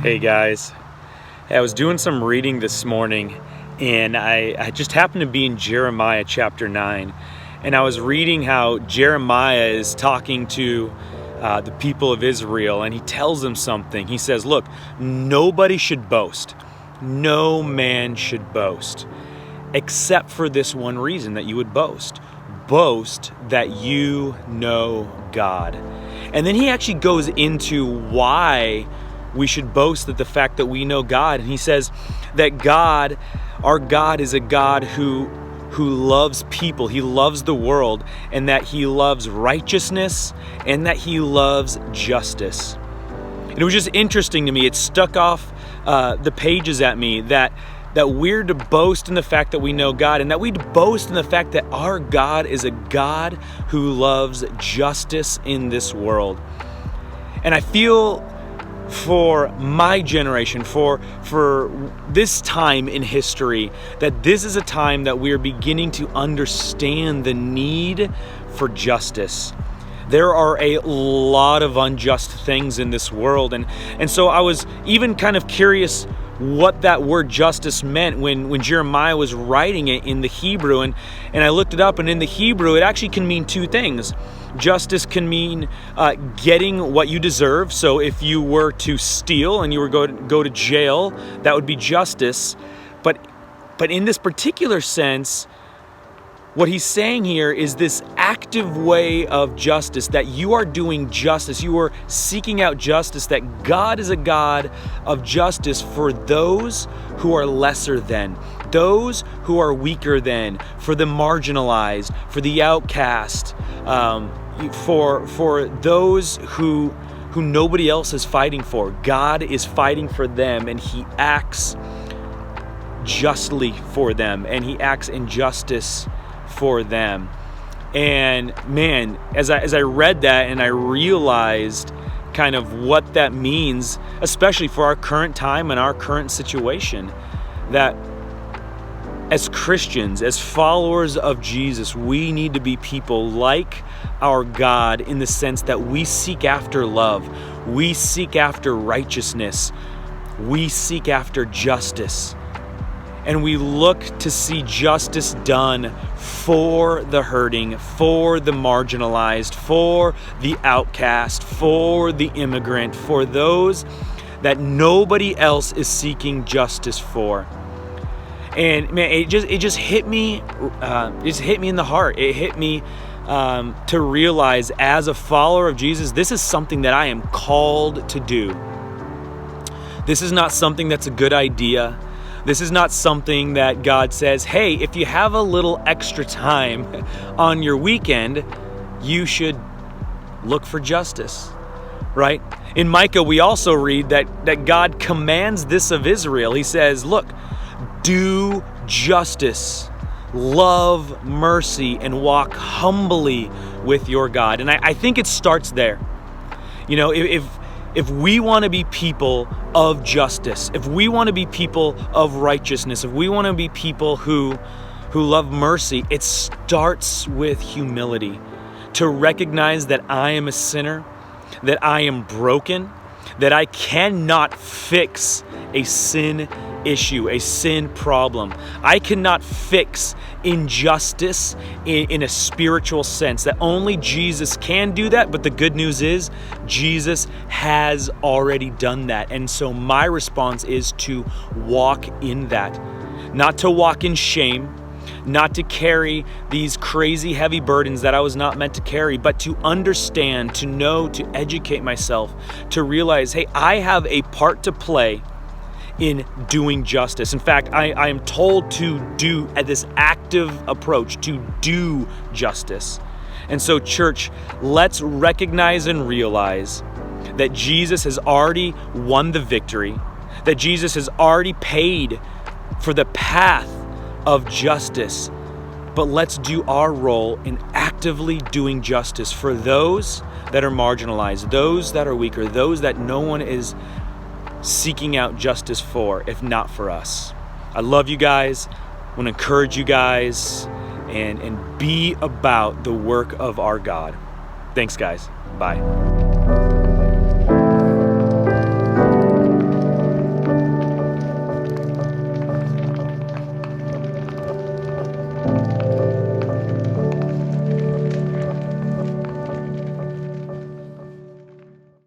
Hey guys, I was doing some reading this morning and I just happened to be in Jeremiah chapter 9, and I was reading how Jeremiah is talking to the people of Israel, and he tells them something. He says, look, nobody should boast. No man should boast, except for this one reason that you would boast. Boast that you know God. And then he actually goes into why we should boast at the fact that we know God. And he says that God, our God, is a God who loves people. He loves the world, and that he loves righteousness, and that he loves justice. And it was just interesting to me. It stuck off the pages at me that we're to boast in the fact that we know God, and that we boast in the fact that our God is a God who loves justice in this world. And I feel for my generation, for this time in history, that this is a time that we are beginning to understand the need for justice. There are a lot of unjust things in this world, and so I was even kind of curious what that word justice meant when Jeremiah was writing it in the Hebrew, and I looked it up, and in the Hebrew it actually can mean two things. Justice can mean getting what you deserve. So if you were to steal and you were go to jail, that would be justice. But in this particular sense, what he's saying here is this active way of justice, that you are doing justice. You are seeking out justice, that God is a God of justice for those who are lesser than, those who are weaker than, for the marginalized, for the outcast, for those who nobody else is fighting for. God is fighting for them, and he acts justly for them, and he acts in justice for them. And man, as I read that, and I realized kind of what that means, especially for our current time and our current situation, that as Christians, as followers of Jesus, we need to be people like our God, in the sense that we seek after love, we seek after righteousness, we seek after justice. And we look to see justice done for the hurting, for the marginalized, for the outcast, for the immigrant, for those that nobody else is seeking justice for. And man, it just hit me. It just hit me in the heart. It hit me to realize, as a follower of Jesus, this is something that I am called to do. This is not something that's a good idea. This is not something that God says, hey, if you have a little extra time on your weekend, you should look for justice, right? In Micah, we also read that God commands this of Israel. He says, look, do justice, love mercy, and walk humbly with your God. And I think it starts there. You know, if we want to be people of justice, if we want to be people of righteousness, if we want to be people who love mercy, it starts with humility. To recognize that I am a sinner, that I am broken, that I cannot fix a sin issue, a sin problem. I cannot fix injustice in a spiritual sense, that only Jesus can do that. But the good news is Jesus has already done that. And so my response is to walk in that, not to walk in shame, not to carry these crazy heavy burdens that I was not meant to carry, but to understand, to know, to educate myself, to realize, hey, I have a part to play in doing justice. In fact, I am told to do this active approach, to do justice. And so, church, let's recognize and realize that Jesus has already won the victory, that Jesus has already paid for the path of justice. But let's do our role in actively doing justice for those that are marginalized, those that are weaker, those that no one is seeking out justice for, if not for us. I love you guys. I want to encourage you guys and be about the work of our God. Thanks, guys. Bye.